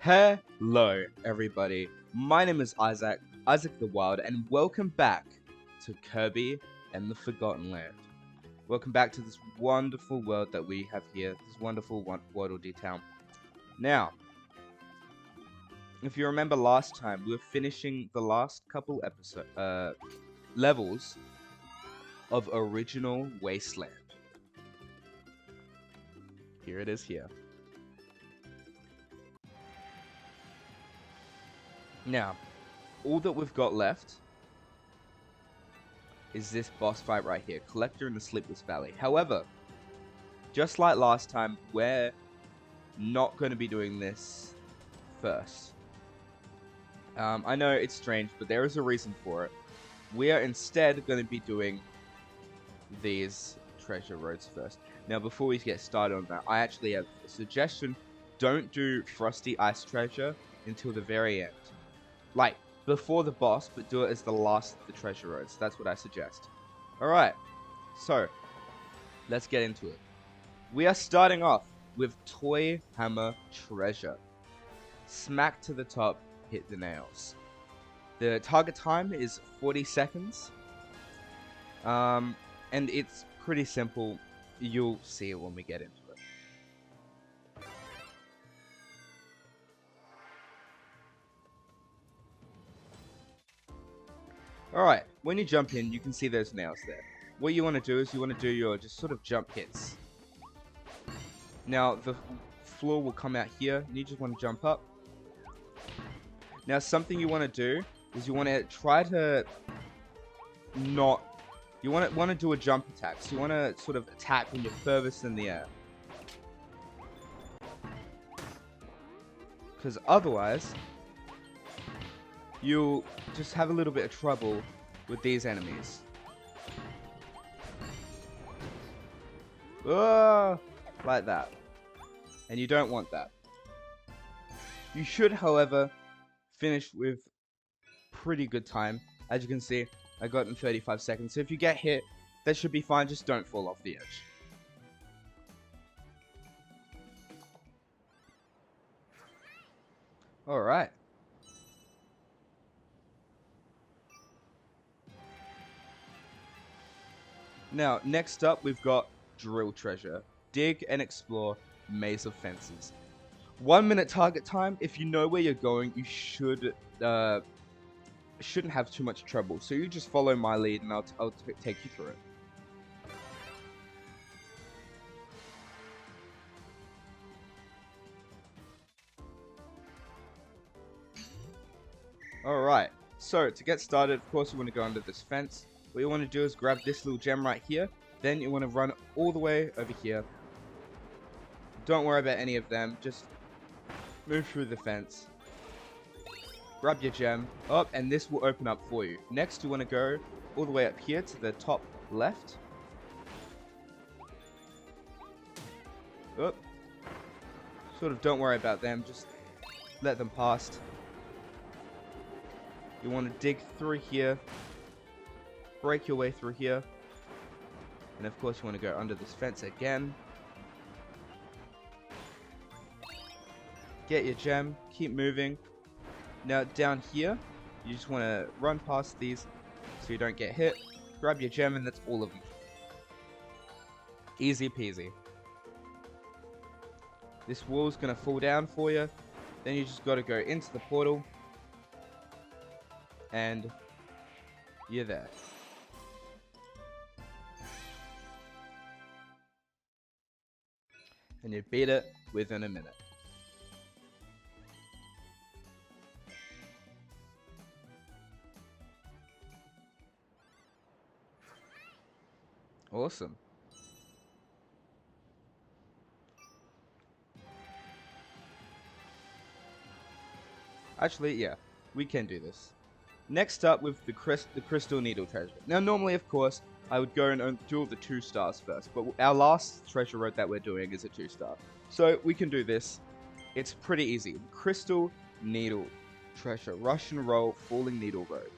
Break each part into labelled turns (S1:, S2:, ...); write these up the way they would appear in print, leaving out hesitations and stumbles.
S1: Hello, everybody. My name is Isaac the Wild, and welcome back to Kirby and the Forgotten Land. Welcome back to this wonderful world that we have here, this wonderful Waddle-Dee town. Now, if you remember last time, we were finishing the last couple levels of Originull Wasteland. Here it is here. Now, all that we've got left is this boss fight right here, Collector in the Sleepless Valley. However, just like last time, we're not going to be doing this first. I know it's strange, but there is a reason for it. We are instead going to be doing these treasure roads first. Now, before we get started on that, I actually have a suggestion. Don't do Frosty Ice Treasure until the very end. Like, before the boss, but do it as the last of the treasure roads. That's what I suggest. Alright, so, let's get into it. We are starting off with Toy Hammer Treasure. Smack to the top, hit the nails. The target time is 40 seconds. And it's pretty simple. You'll see it when we get into it. Alright, when you jump in, you can see those nails there. What you want to do is you want to do your just sort of jump hits. Now, the floor will come out here, and you just want to jump up. Now, something you want to do is you want to try to not... You want to do a jump attack, so you want to sort of attack when you're furthest in the air. Because otherwise, you'll just have a little bit of trouble with these enemies. Like that. And you don't want that. You should, however, finish with pretty good time. As you can see, I got in 35 seconds. So if you get hit, that should be fine. Just don't fall off the edge. Alright. Now, next up, we've got Drill Treasure. Dig and explore Maze of Fences. 1 minute target time. If you know where you're going, you shouldn't have too much trouble. So you just follow my lead, and I'll take you through it. Alright, so to get started, of course, you want to go under this fence. What you want to do is grab this little gem right here. Then you want to run all the way over here. Don't worry about any of them. Just move through the fence. Grab your gem. Up, and this will open up for you. Next, you want to go all the way up here to the top left. Up. Sort of don't worry about them. Just let them past. You want to dig through here. Break your way through here. And of course you want to go under this fence again. Get your gem. Keep moving. Now down here, you just want to run past these so you don't get hit. Grab your gem, and that's all of them. Easy peasy. This wall's going to fall down for you. Then you just got to go into the portal. And you're there. And you beat it within a minute. Awesome. Actually, yeah, we can do this. Next up with the Crystal Needle Treasure. Now, normally, of course, I would go and do all the 2 stars first, but our last treasure road that we're doing is a 2-star. So we can do this. It's pretty easy. Crystal Needle Treasure. Rush and Roll Falling Needle Road.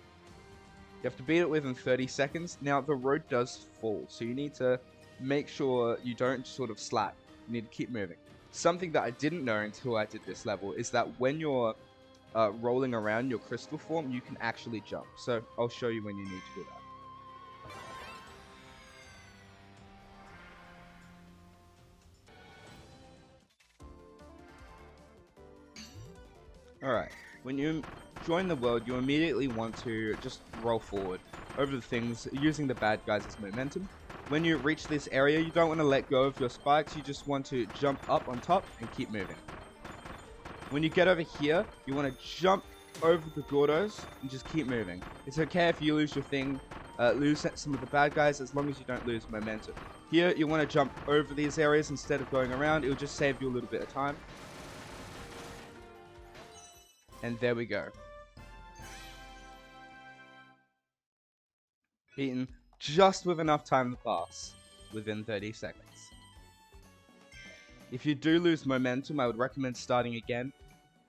S1: You have to beat it within 30 seconds. Now, the road does fall, so you need to make sure you don't sort of slack. You need to keep moving. Something that I didn't know until I did this level is that when you're rolling around your crystal form, you can actually jump. So I'll show you when you need to do that. Alright, when you join the world, you immediately want to just roll forward over the things, using the bad guys as momentum. When you reach this area, you don't want to let go of your spikes, you just want to jump up on top and keep moving. When you get over here, you want to jump over the Gordos and just keep moving. It's okay if you lose your thing, lose some of the bad guys, as long as you don't lose momentum. Here, you want to jump over these areas instead of going around. It'll just save you a little bit of time. And there we go. Beaten just with enough time to pass within 30 seconds. If you do lose momentum, I would recommend starting again.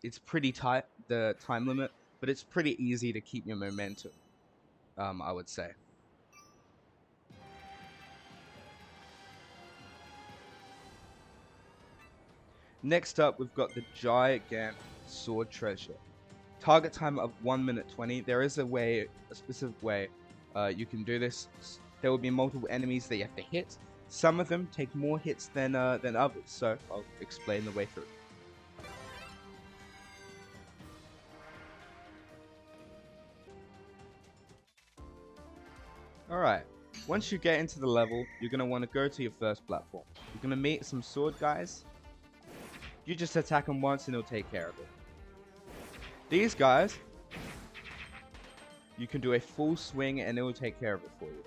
S1: It's pretty tight, the time limit, but it's pretty easy to keep your momentum, I would say. Next up, we've got the Gigant Sword Treasure. Target time of 1 minute 20. There is a specific way you can do this. There will be multiple enemies that you have to hit. Some of them take more hits than others, so I'll explain the way through. Alright, once you get into the level, you're going to want to go to your first platform. You're going to meet some sword guys. You just attack them once and it'll take care of it. These guys, you can do a full swing and it will take care of it for you.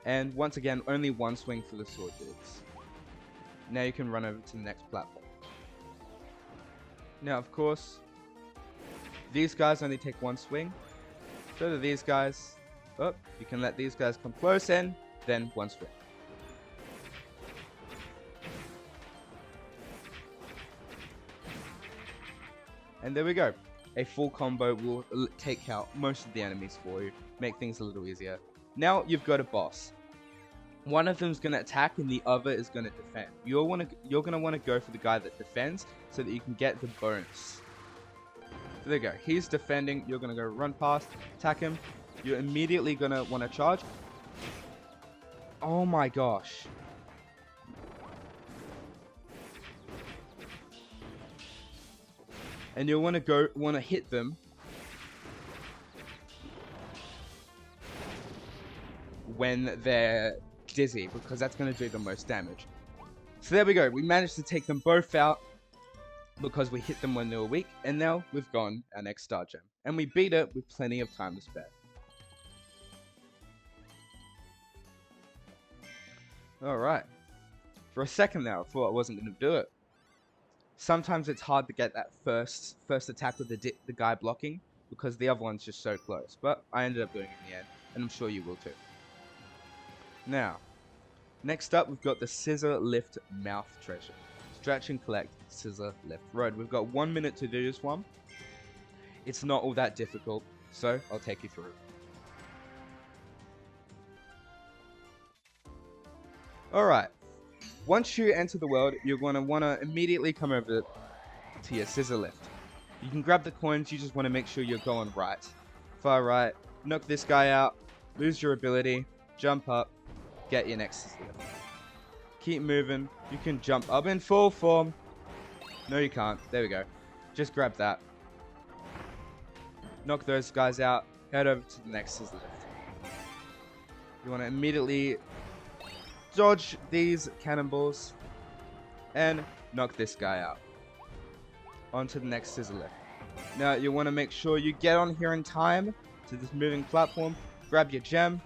S1: And once again, only one swing for the sword dudes. Now you can run over to the next platform. Now, of course, these guys only take one swing. So do these guys. Oh, you can let these guys come close and then one swing. And there we go. A full combo will take out most of the enemies for you, make things a little easier. Now you've got a boss. One of them is going to attack and the other is going to defend. You're going to want to go for the guy that defends so that you can get the bonus. So there you go. He's defending. You're going to go run past, attack him. You're immediately going to want to charge. Oh my gosh. And you'll want to hit them when they're dizzy, because that's going to do the most damage. So there we go. We managed to take them both out because we hit them when they were weak, and now we've gotten our next star gem, and we beat it with plenty of time to spare. Alright. For a second there, I thought I wasn't going to do it. Sometimes it's hard to get that first attack with the guy blocking, because the other one's just so close. But I ended up doing it in the end, and I'm sure you will too. Now, next up we've got the Scissor Lift Mouth Treasure. Stretch and collect Scissor Lift Road. We've got 1 minute to do this one. It's not all that difficult, so I'll take you through. Alright. Once you enter the world, you're going to want to immediately come over to your scissor lift. You can grab the coins, you just want to make sure you're going right. Far right, knock this guy out, lose your ability, jump up, get your next scissor lift. Keep moving, you can jump up in full form. No you can't, there we go. Just grab that. Knock those guys out, head over to the next scissor lift. You want to immediately dodge these cannonballs and knock this guy out. On to the next scissor lift. Now you want to make sure you get on here in time to this moving platform. Grab your gem,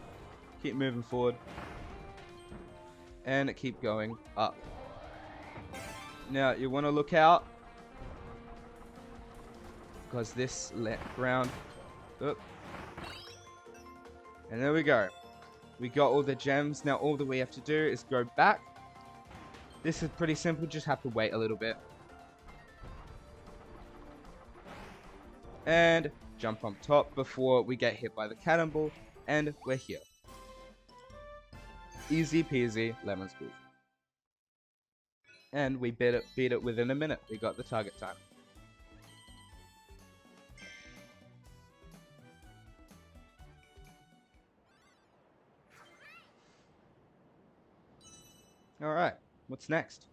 S1: keep moving forward, and keep going up. Now you want to look out because this ground. And there we go. We got all the gems. Now all that we have to do is go back. This is pretty simple. Just have to wait a little bit. And jump on top before we get hit by the cannonball. And we're here. Easy peasy lemon squeeze. And we beat it within a minute. We got the target time. Alright, what's next?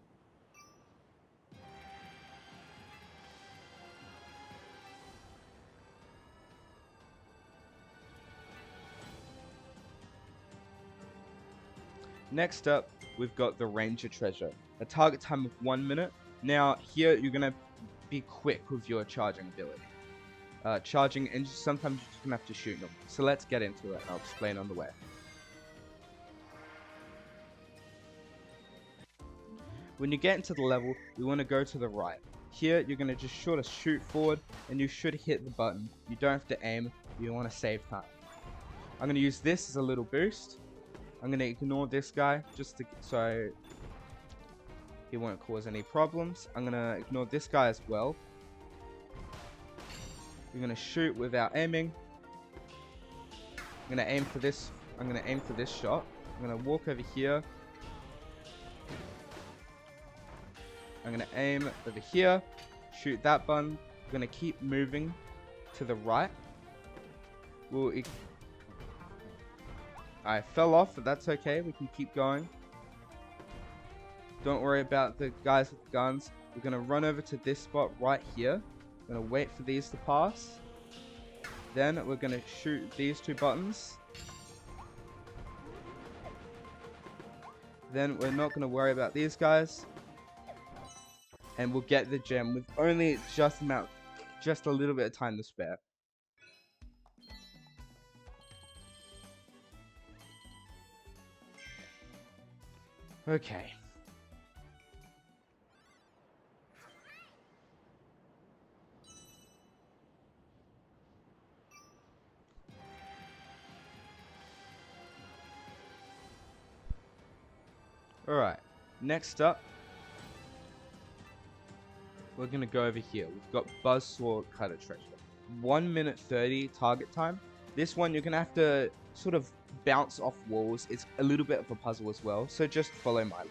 S1: Next up, we've got the Ranger Treasure. A target time of 1 minute. Now, here you're going to be quick with your charging ability. Charging, and sometimes you're just going to have to shoot them. So let's get into it, and I'll explain on the way. When you get into the level, you want to go to the right. Here, you're going to just sort of shoot forward, and you should hit the button. You don't have to aim, you want to save time. I'm going to use this as a little boost. I'm going to ignore this guy, just so he won't cause any problems. I'm going to ignore this guy as well. You're going to shoot without aiming. I'm going to aim for this. I'm going to aim for this shot. I'm going to walk over here. I'm going to aim over here. Shoot that button. I'm going to keep moving to the right. I fell off, but that's okay. We can keep going. Don't worry about the guys with the guns. We're going to run over to this spot right here. We're going to wait for these to pass. Then we're going to shoot these two buttons. Then we're not going to worry about these guys. And we'll get the gem with only just a little bit of time to spare. Okay. Alright, next up, we're going to go over here. We've got Buzzsaw Cutter Treasure. 1 minute 30 target time. This one, you're going to have to sort of bounce off walls. It's a little bit of a puzzle as well, so just follow my lead.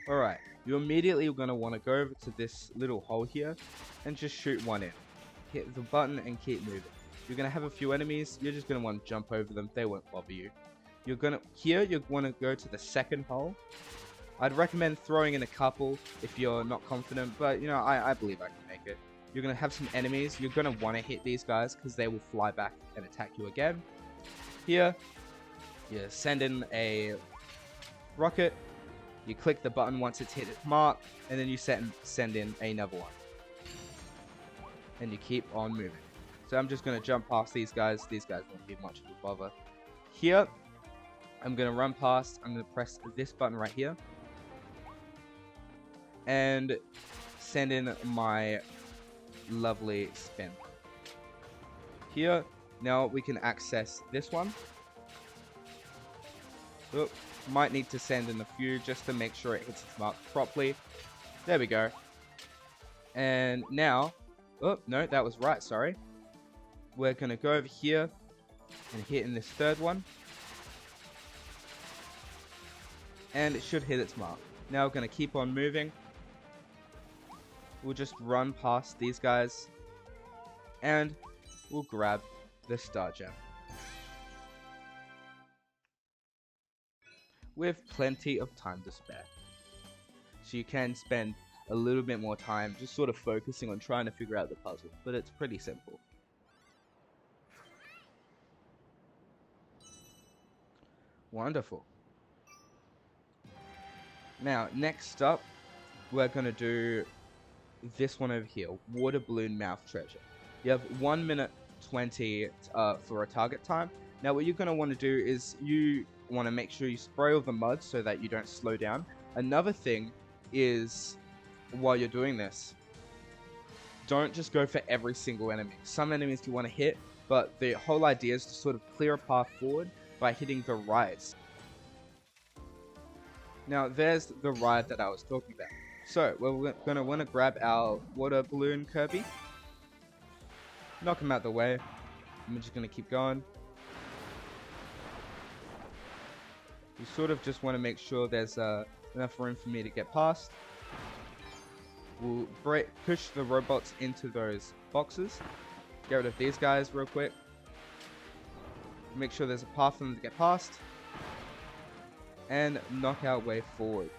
S1: Alright, you're immediately going to want to go over to this little hole here and just shoot one in. Hit the button and keep moving. You're going to have a few enemies. You're just going to want to jump over them. They won't bother you. You're going to want to go to the second hole. I'd recommend throwing in a couple if you're not confident, but you know, I believe I can make it. You're going to have some enemies. You're going to want to hit these guys because they will fly back and attack you again. Here, you send in a rocket. You click the button once it's hit its mark, and then you send in another one. And you keep on moving. So I'm just going to jump past these guys. These guys won't be much of a bother. Here, I'm going to run past. I'm going to press this button right here. And send in my lovely spin. Here, now we can access this one. Oop, might need to send in a few just to make sure it hits its mark properly. There we go. And now, oh, no, that was right, sorry. We're going to go over here and hit in this third one. And it should hit its mark. Now we're going to keep on moving. We'll just run past these guys. And we'll grab the star gem. With plenty of time to spare. So you can spend a little bit more time just sort of focusing on trying to figure out the puzzle. But it's pretty simple. Wonderful. Now, next up, we're going to do this one over here. Water Balloon Mouth Treasure. You have 1 minute 20 for a target time. Now, what you're going to want to do is you want to make sure you spray all the mud so that you don't slow down. Another thing is, while you're doing this, don't just go for every single enemy. Some enemies you want to hit, but the whole idea is to sort of clear a path forward by hitting the rides. Now, there's the ride that I was talking about. So, we're going to want to grab our water balloon Kirby. Knock him out the way. I'm just going to keep going. You sort of just want to make sure there's enough room for me to get past. We'll push the robots into those boxes. Get rid of these guys real quick. Make sure there's a path for them to get past. And knock our way forward.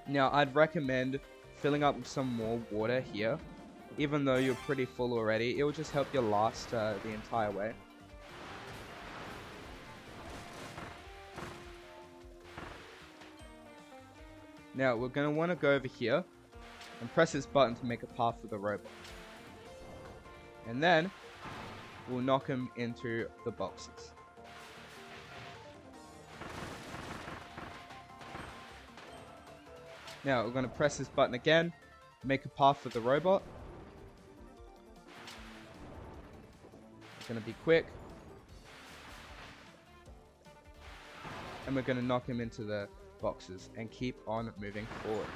S1: Now, I'd recommend filling up with some more water here. Even though you're pretty full already, it will just help you last the entire way. Now, we're going to want to go over here and press this button to make a path for the robot. And then, we'll knock him into the boxes. Now, we're going to press this button again, make a path for the robot. It's going to be quick. And we're going to knock him into the boxes and keep on moving forward.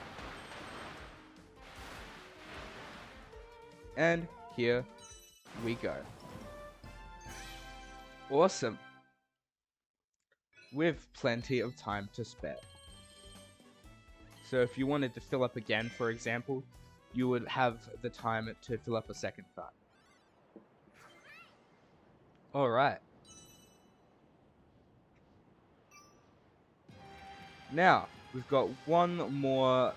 S1: And here we go. Awesome. With plenty of time to spare. So if you wanted to fill up again, for example, you would have the time to fill up a second time. Alright. Now, we've got one more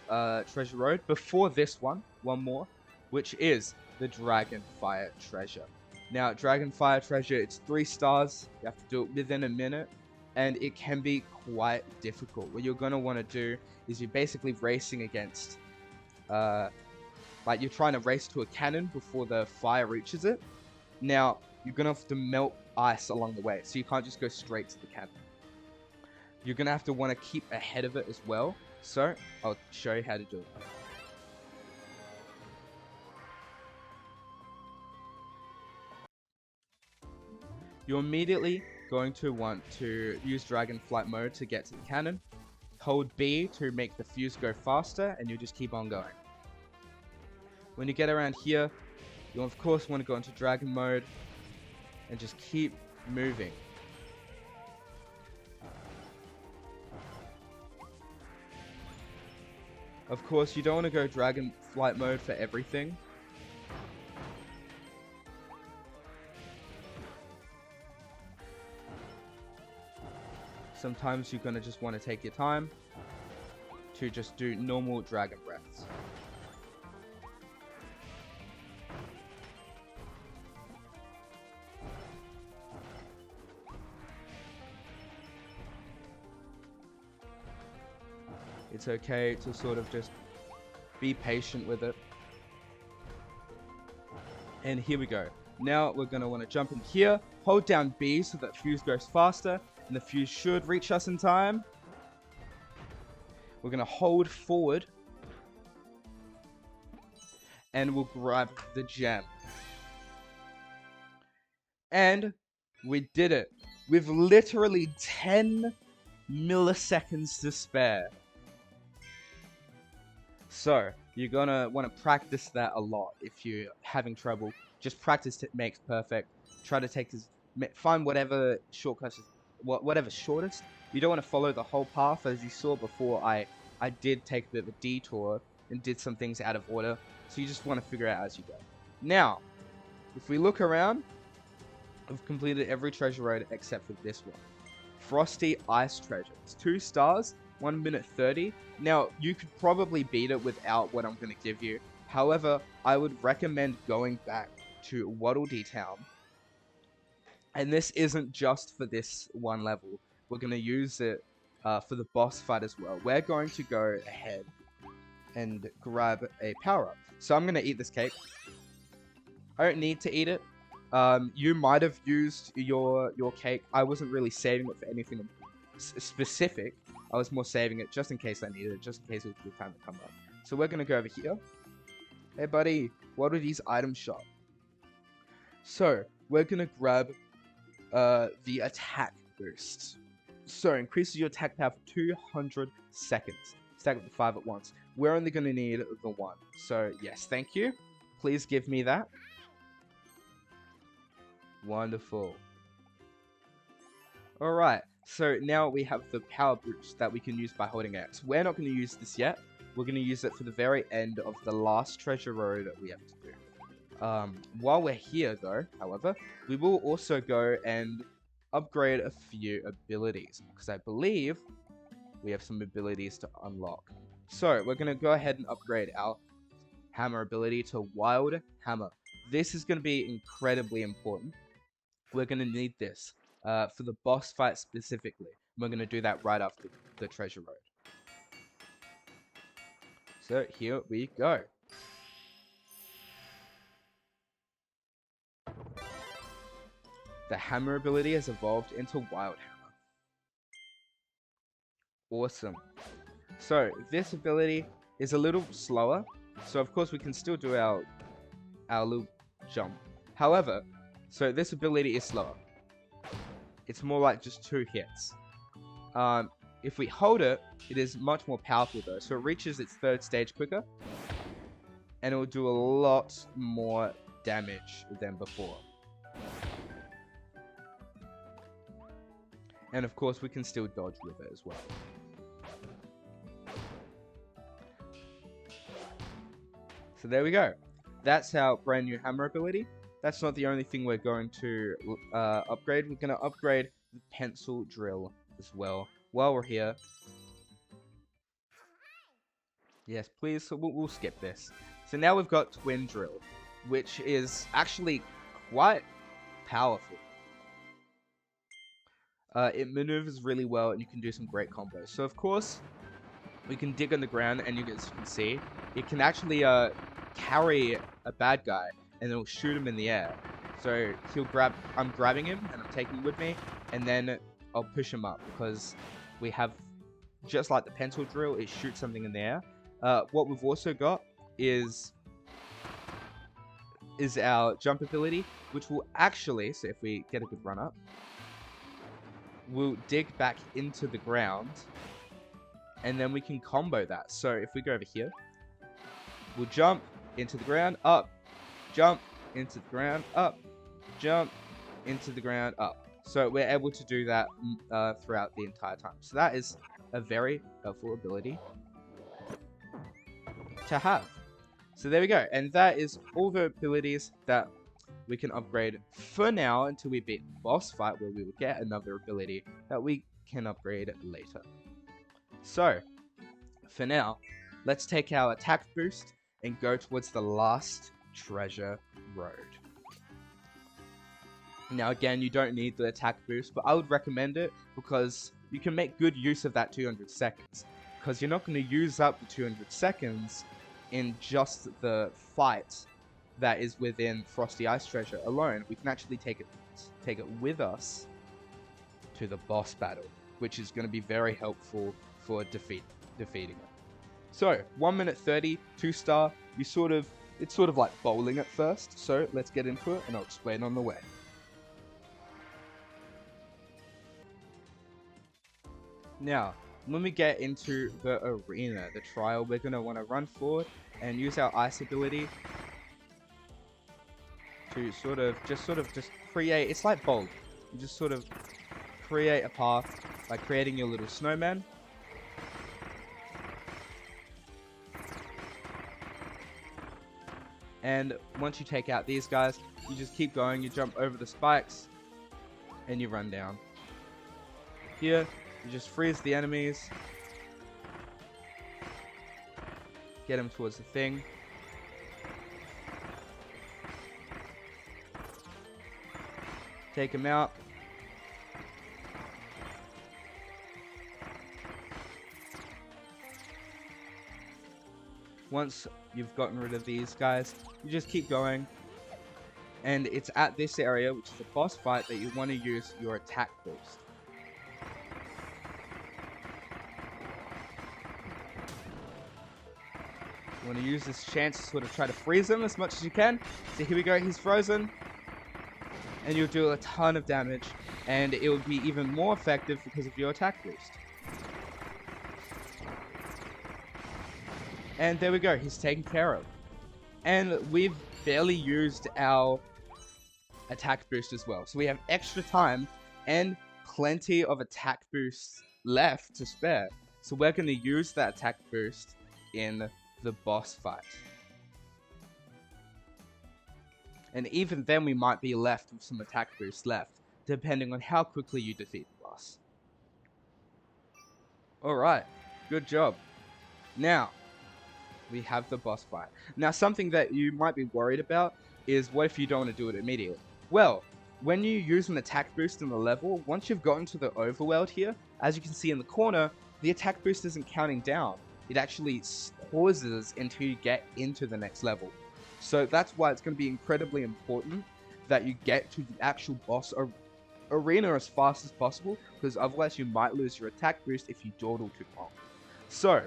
S1: treasure road. Before this one more, which is the Dragonfire treasure. Now, Dragonfire treasure, it's 3 stars. You have to do it within a minute. And it can be quite difficult. What you're going to want to do is you're basically racing against... like, you're trying to race to a cannon before the fire reaches it. Now, you're going to have to melt ice along the way. So you can't just go straight to the cannon. You're going to have to want to keep ahead of it as well. So, I'll show you how to do it. You're immediately going to want to use Dragonflight mode to get to the cannon. Hold B to make the fuse go faster, and you'll just keep on going. When you get around here, you'll of course want to go into Dragon mode, and just keep moving. Of course, you don't want to go Dragonflight mode for everything. Sometimes you're going to just want to take your time to just do normal dragon breaths. It's okay to sort of just be patient with it. And here we go. Now we're going to want to jump in here, hold down B so that fuse goes faster, and the fuse should reach us in time. We're going to hold forward, and we'll grab the gem. And we did it with literally 10 milliseconds to spare. So, you're going to want to practice that a lot if you're having trouble. Just practice makes perfect. Try to find whatever shortcuts, whatever's shortest. You don't want to follow the whole path. As you saw before, I did take a bit of a detour and did some things out of order. So you just want to figure out as you go. Now, if we look around, I've completed every treasure road except for this one. Frosty Ice Treasure. It's 2 stars. 1 minute 30. Now, you could probably beat it without what I'm going to give you. However, I would recommend going back to Waddle Dee Town. And this isn't just for this one level. We're going to use it for the boss fight as well. We're going to go ahead and grab a power-up. So I'm going to eat this cake. I don't need to eat it. You might have used your cake. I wasn't really saving it for anything specific. I was more saving it just in case I needed it, just in case it was a good time to come up. So we're going to go over here. Hey buddy, what are these items shop? So, we're going to grab the attack boost. So, increases your attack power for 200 seconds. Stack up to 5 at once. We're only going to need the 1. So, yes, thank you. Please give me that. Wonderful. Alright, so now we have the power boost that we can use by holding X. We're not going to use this yet. We're going to use it for the very end of the last treasure road that we have to do. While we're here though, however, we will also go and upgrade a few abilities, because I believe we have some abilities to unlock. So we're going to go ahead and upgrade our hammer ability to Wild Hammer. This is going to be incredibly important. We're going to need this for the boss fight specifically. We're going to do that right after the treasure road. So here we go. The hammer ability has evolved into Wild Hammer. Awesome. So this ability is a little slower. So of course we can still do our little jump. However, so this ability is slower. It's more like just 2 hits. If we hold it, it is much more powerful though. So it reaches its 3rd stage quicker. And it will do a lot more damage than before. And of course we can still dodge with it as well. So there we go. That's our brand new hammer ability. That's not the only thing we're going to upgrade. We're going to upgrade the pencil drill as well while we're here. Yes, please. So we'll skip this. So now we've got twin drill, which is actually quite powerful. It maneuvers really well and you can do some great combos. So of course, we can dig on the ground and you guys can see, it can actually carry a bad guy and it'll shoot him in the air. So I'm grabbing him and I'm taking him with me, and then I'll push him up because we have, just like the pencil drill, it shoots something in the air. What we've also got is our jump ability, which will actually, so if we get a good run up, we'll dig back into the ground and then we can combo that. So if we go over here, we'll jump into the ground, up, jump into the ground, up, jump into the ground, up. So we're able to do that throughout the entire time. So that is a very helpful ability to have. So there we go. And that is all the abilities that we can upgrade for now until we beat the boss fight, where we will get another ability that we can upgrade later. So for now, let's take our attack boost and go towards the last treasure road. Now again, you don't need the attack boost, but I would recommend it because you can make good use of that 200 seconds. Because you're not going to use up the 200 seconds in just the fight that is within Frosty Ice Treasure alone. We can actually take it with us to the boss battle, which is going to be very helpful for defeating it. So 1 minute 30, 2-star. It's sort of like bowling at first. So let's get into it, and I'll explain on the way. Now, when we get into the arena, the trial, we're going to want to run forward and use our ice ability to just create, it's like bowling. You just sort of create a path by creating your little snowman. And once you take out these guys, you just keep going, you jump over the spikes, and you run down. Here, you just freeze the enemies. Get them towards the thing. Take them out. Once you've gotten rid of these guys, you just keep going. And it's at this area, which is a boss fight, that you want to use your attack boost. You want to use this chance to sort of try to freeze him as much as you can. So here we go, he's frozen. And you'll do a ton of damage. And it will be even more effective because of your attack boost. And there we go, he's taken care of. And we've barely used our attack boost as well. So we have extra time and plenty of attack boosts left to spare. So we're going to use that attack boost in the boss fight. And even then we might be left with some attack boosts left, depending on how quickly you defeat the boss. Alright, good job. Now, we have the boss fight. Now, something that you might be worried about is what if you don't want to do it immediately? Well, when you use an attack boost in the level, once you've gotten to the overworld here, as you can see in the corner, the attack boost isn't counting down. It actually pauses until you get into the next level. So that's why it's going to be incredibly important that you get to the actual boss arena as fast as possible, because otherwise you might lose your attack boost if you dawdle too long. So,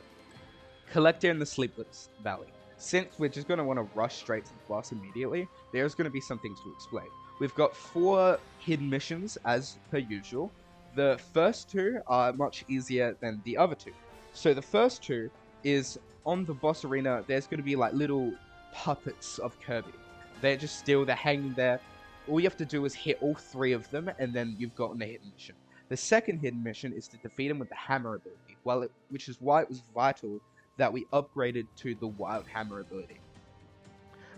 S1: Collector in the Sleepless Valley. Since we're just going to want to rush straight to the boss immediately, there's going to be some things to explain. We've got 4 hidden missions as per usual. The first 2 are much easier than the other 2. So the first 2 is on the boss arena, there's going to be like little puppets of Kirby. They're just still, they're hanging there. All you have to do is hit all 3 of them, and then you've gotten a hidden mission. The second hidden mission is to defeat him with the hammer ability, which is why it was vital that we upgraded to the wild hammer ability.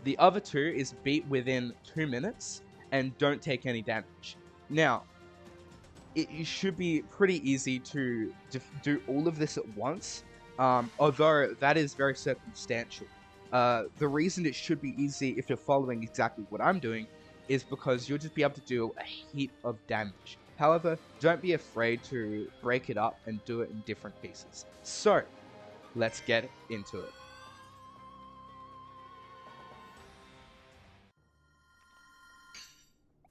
S1: The other 2 is beat within 2 minutes and don't take any damage. Now, it should be pretty easy to do all of this at once, although that is very circumstantial. The reason it should be easy if you're following exactly what I'm doing is because you'll just be able to do a heap of damage. However, don't be afraid to break it up and do it in different pieces. So, let's get into it.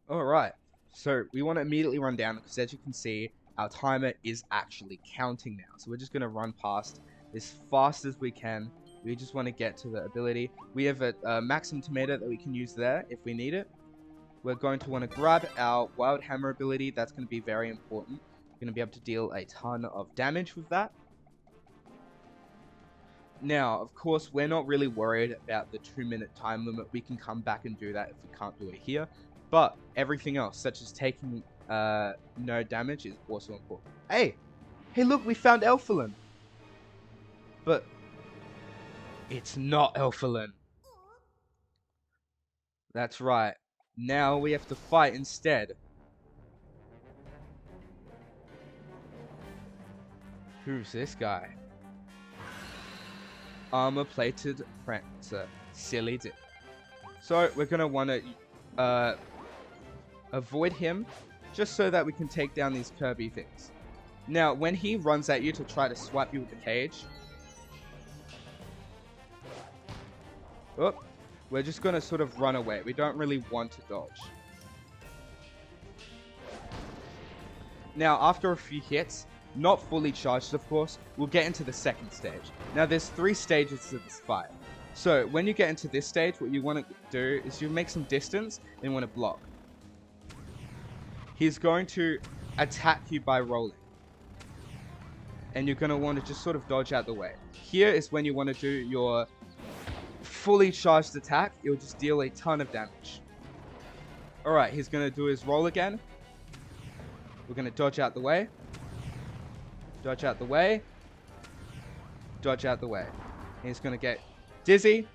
S1: Alright, so we want to immediately run down because as you can see, our timer is actually counting now. So we're just going to run past as fast as we can. We just want to get to the ability. We have a maximum tomato that we can use there if we need it. We're going to want to grab our wild hammer ability. That's going to be very important. We're going to be able to deal a ton of damage with that. Now, of course, we're not really worried about the 2-minute time limit. We can come back and do that if we can't do it here. But everything else, such as taking no damage, is also important. Hey, look, we found Elfilin. But it's not Elfilin. That's right. Now we have to fight instead. Who's this guy? Armor-plated Prancer. Silly dip. So we're going to want to avoid him just so that we can take down these Kirby things. Now, when he runs at you to try to swipe you with the cage, we're just going to sort of run away. We don't really want to dodge. Now, after a few hits, not fully charged of course, we'll get into the second stage. Now, there's 3 stages to this fight. So, when you get into this stage, what you want to do is you make some distance and want to block. He's going to attack you by rolling. And you're going to want to just sort of dodge out the way. Here is when you want to do your fully charged attack. It'll just deal a ton of damage. Alright, he's going to do his roll again. We're going to dodge out the way. Dodge out the way. Dodge out the way. And he's going to get dizzy.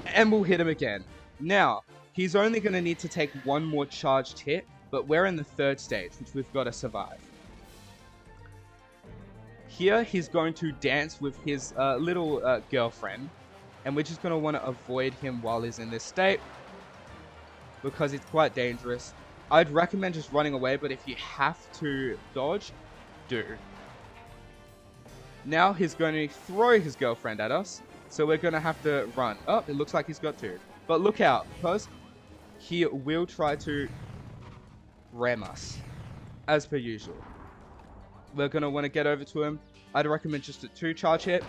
S1: And we'll hit him again. Now, he's only going to need to take 1 more charged hit, but we're in the 3rd stage, which we've got to survive. Here, he's going to dance with his little girlfriend, and we're just going to want to avoid him while he's in this state, because it's quite dangerous. I'd recommend just running away, but if you have to dodge, do. Now, he's going to throw his girlfriend at us, so we're going to have to run. Oh, it looks like he's got 2. But look out, because he will try to ram us, as per usual. We're going to want to get over to him. I'd recommend just a 2 charge hit,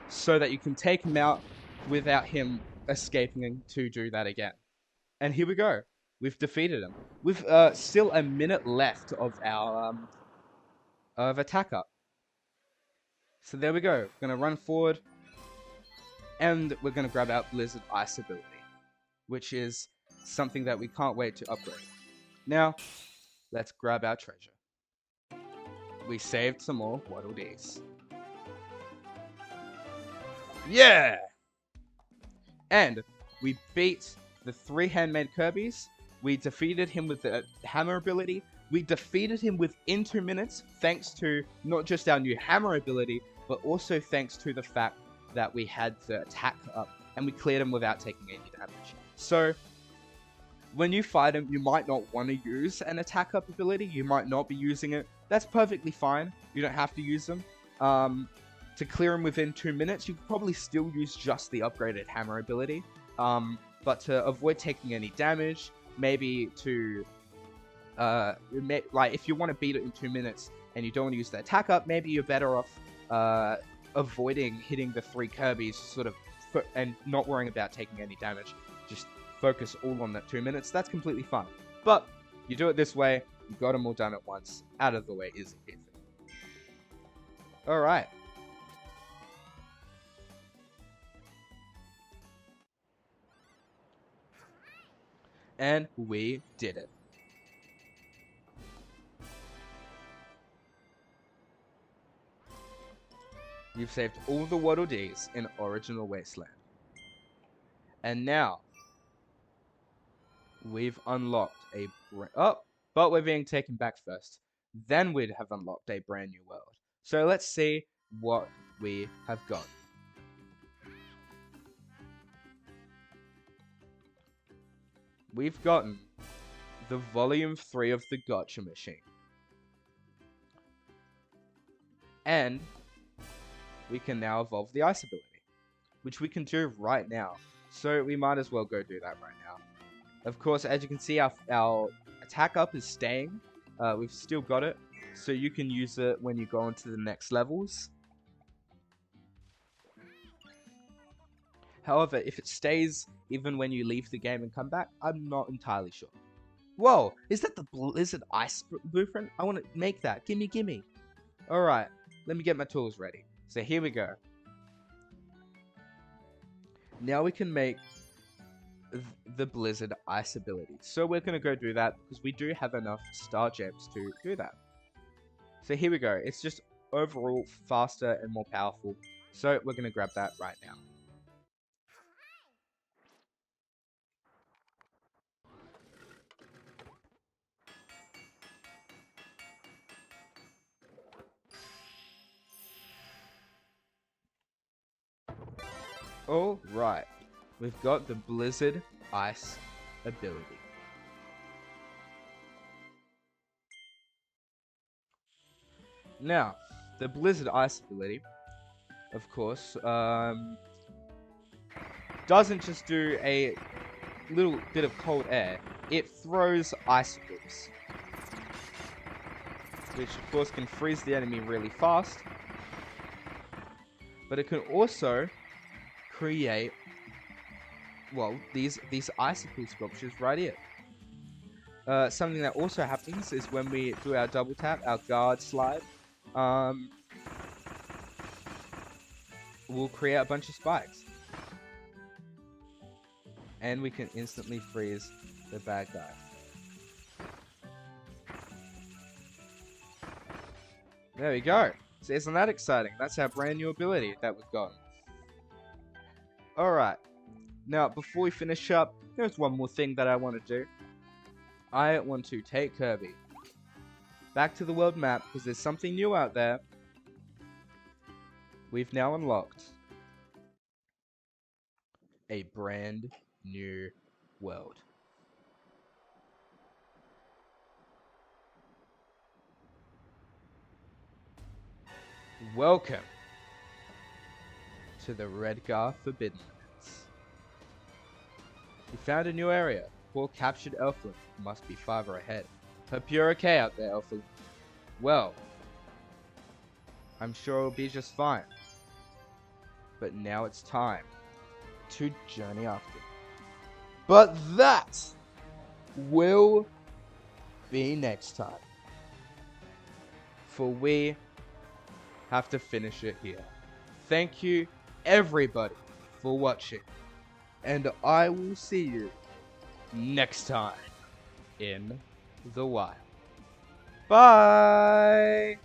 S1: so that you can take him out without him escaping to do that again. And here we go. We've defeated him. We've still a minute left of our attack up. So there we go. We're going to run forward, and we're going to grab out Blizzard Ice ability, which is something that we can't wait to upgrade. Now, let's grab our treasure. We saved some more Waddle Dees. Yeah! And we beat the 3 handmade Kirbys. We defeated him with the hammer ability. We defeated him within 2 minutes, thanks to not just our new hammer ability, but also thanks to the fact that we had the attack up, and we cleared him without taking any damage. So, when you fight him, you might not want to use an attack up ability. You might not be using it. That's perfectly fine. You don't have to use them. To clear him within 2 minutes, you could probably still use just the upgraded hammer ability. But to avoid taking any damage, maybe to... like, if you want to beat it in 2 minutes and you don't want to use the attack up, maybe you're better off avoiding hitting the 3 Kirbys sort of and not worrying about taking any damage. Just focus all on that 2 minutes. That's completely fine. But you do it this way, you got them all done at once. Out of the way, easy peasy. Alright. And we did it. You've saved all the Waddle Dees in Originull Wasteland. And now, we've unlocked a... but we're being taken back first. Then we'd have unlocked a brand new world. So let's see what we have got. We've gotten the Volume 3 of the Gotcha Machine. And we can now evolve the Ice ability, which we can do right now. So we might as well go do that right now. Of course, as you can see, our attack up is staying. We've still got it, so you can use it when you go into the next levels. However, if it stays even when you leave the game and come back, I'm not entirely sure. Whoa, is that the Blizzard Ice blueprint? I want to make that. Gimme. Alright, let me get my tools ready. So here we go. Now we can make the Blizzard Ice ability. So we're going to go do that because we do have enough Star Gems to do that. So here we go. It's just overall faster and more powerful. So we're going to grab that right now. Alright, we've got the Blizzard Ice ability. Now, the Blizzard Ice ability, of course, doesn't just do a little bit of cold air, it throws icicles, which of course can freeze the enemy really fast, but it can also create, well, these icicle sculptures right here. Something that also happens is when we do our double tap, our guard slide, we'll create a bunch of spikes. And we can instantly freeze the bad guy. There we go. So isn't that exciting? That's our brand new ability that we've got. Alright, now before we finish up, there's one more thing that I want to do. I want to take Kirby back to the world map because there's something new out there. We've now unlocked a brand new world. Welcome to the Redgar Forbidden Lands. We found a new area. Poor captured Elfilin must be farther ahead. Hope you're okay out there, Elfilin. Well, I'm sure it'll be just fine. But now it's time to journey after. But that will be next time. For we have to finish it here. Thank you, everybody, for watching. And I will see you next time in the wild. Bye!